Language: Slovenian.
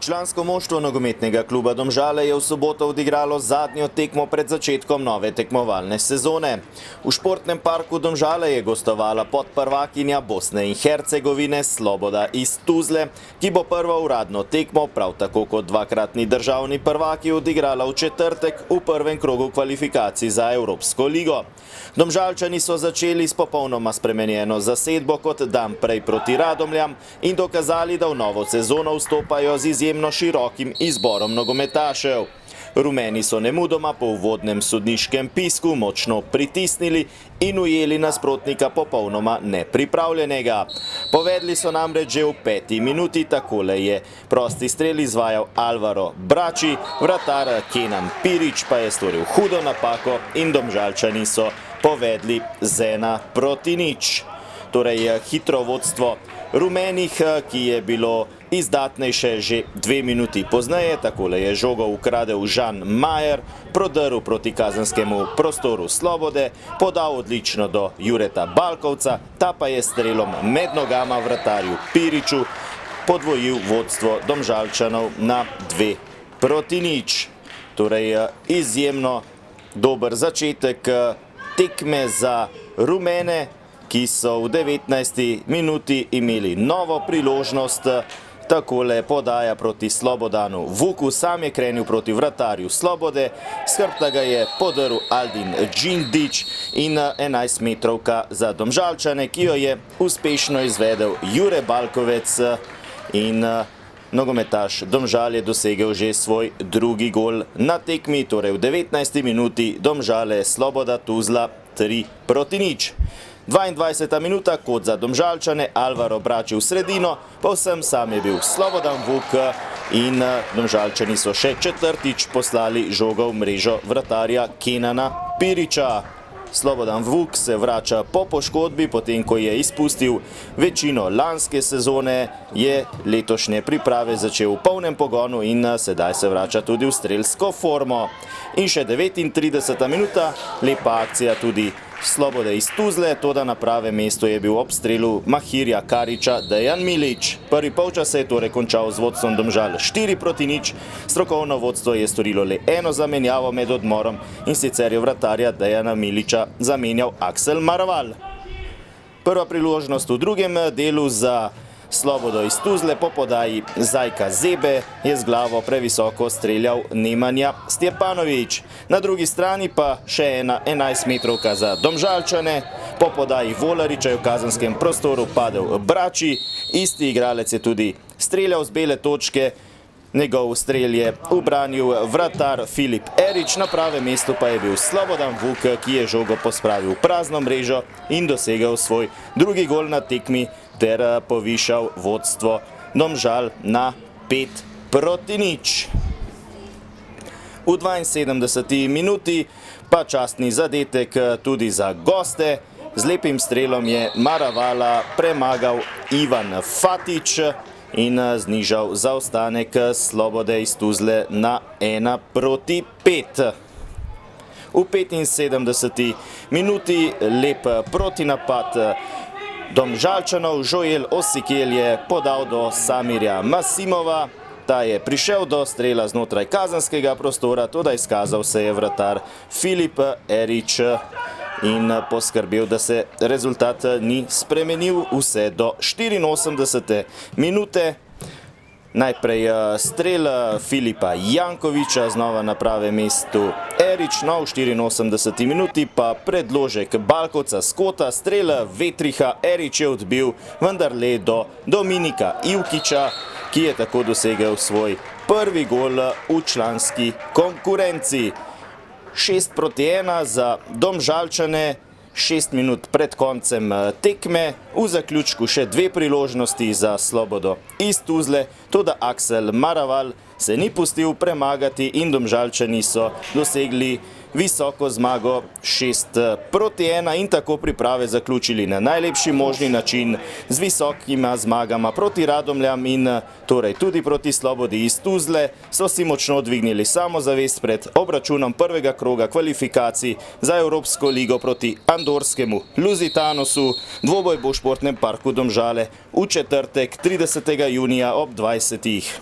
Člansko moštvo nogometnega kluba Domžale je v soboto odigralo zadnjo tekmo pred začetkom nove tekmovalne sezone. V športnem parku Domžale je gostovala podprvakinja Bosne in Hercegovine Sloboda iz Tuzle, ki bo prvo uradno tekmo, prav tako kot dvakratni državni prvaki, odigrala v četrtek v prvem krogu kvalifikacij za Evropsko ligo. Domžalčani so začeli s popolnoma spremenjeno zasedbo kot dan prej proti Radomljam in dokazali, da v novo sezono vstopajo z izjemno širokim izborom nogometašev. Rumeni so nemudoma po uvodnem sodniškem pisku močno pritisnili in ujeli nasprotnika popolnoma nepripravljenega. Povedli so namreč že v 5. minuti, takole je prosti strel izvajal Alvaro Brači, vratar Kenan Pirić pa je storil hudo napako in Domžalčani so povedli z 1:0. Torej hitro vodstvo rumenih, ki je bilo izdatnejše že 2 minuti pozneje, takole je žogo ukradel Žan Majer, prodrl proti kazenskemu prostoru Slobode, podal odlično do Jureta Balkovca, ta pa je strelom med nogama vratarju Piriću podvojil vodstvo Domžalčanov na 2:0. Torej izjemno dober začetek tekme za rumene, ki so v 19. minuti imeli novo priložnost. Takole podaja proti Slobodanu Vuku, sam je krenil proti vratarju Slobode, s hrbta ga je podrl Aldin Džindić in 11-metrovka za Domžalčane, ki jo je uspešno izvedel Jure Balkovec in nogometaš Domžal je dosegel že svoj drugi gol na tekmi, torej v 19. minuti Domžale Sloboda Tuzla 3:0. 22. minuta, kot za Domžalčane, Alvaro Brači v sredino, povsem sam je bil Slobodan Vuk in Domžalčani so še četrtič poslali žogo v mrežo vratarja Kenana Pirića. Slobodan Vuk se vrača po poškodbi, potem ko je izpustil večino lanske sezone, je letošnje priprave začel v polnem pogonu in sedaj se vrača tudi v strelsko formo. In še 39. minuta, lepa akcija tudi Slobode iz Tuzle, toda na pravem mestu je bil ob strelu Mahirja Karića Dejan Milić. Prvi polčas se je torej končal z vodstvom Domžal 4:0. Strokovno vodstvo je storilo le eno zamenjavo med odmorom in sicer je vratarja Dejana Milića zamenjal Aksel Maraval. Prva priložnost v drugem delu za Slobodo iz Tuzle po podaji Zajka Zebe je z glavo previsoko streljal Nemanja Stjepanović. Na drugi strani pa še ena 11-metrovka za Domžalčane. Po podaji Volariča je v kazenskem prostoru padel Brači. Isti igralec je tudi streljal z bele točke. Njegov strel je ubranil vratar Filip Erić, na pravem mestu pa je bil Slobodan Vuk, ki je žogo pospravil v prazno mrežo in dosegel svoj drugi gol na tekmi ter povišal vodstvo Domžal na 5:0. V 72. minuti pa častni zadetek tudi za goste. Z lepim strelom je Maravala premagal Ivan Fatić in znižal zaostanek Slobode iz Tuzle na 1:5. V 75. minuti lep protinapad Domžalčanov, Joel Osikel je podal do Samirja Masimova. Ta je prišel do strela znotraj kazenskega prostora, toda izkazal se je vratar Filip Erić in poskrbel, da se rezultat ni spremenil vse do 84. minute. Najprej strel Filipa Jankovića, znova na pravem mestu Erić, no v 84. minuti pa predložek Balkovca s kota, strel Vetriha, Erić je odbil vendarle do Dominika Ivkića, ki je tako dosegel svoj prvi gol v članski konkurenci. 6:1 za Domžalčane, 6 minut pred koncem tekme, v zaključku še 2 priložnosti za Slobodo iz Tuzle, toda Aksel Maraval se ni pustil premagati in Domžalčani so dosegli visoko zmago 6:1 in tako priprave zaključili na najlepši možni način z visokima zmagama proti Radomljam in torej tudi proti Slobodi iz Tuzle. So si močno dvignili samozavest pred obračunom prvega kroga kvalifikacij za Evropsko ligo proti andorskemu Lusitanosu. Dvoboj bo v športnem parku Domžale v četrtek 30. junija ob 20.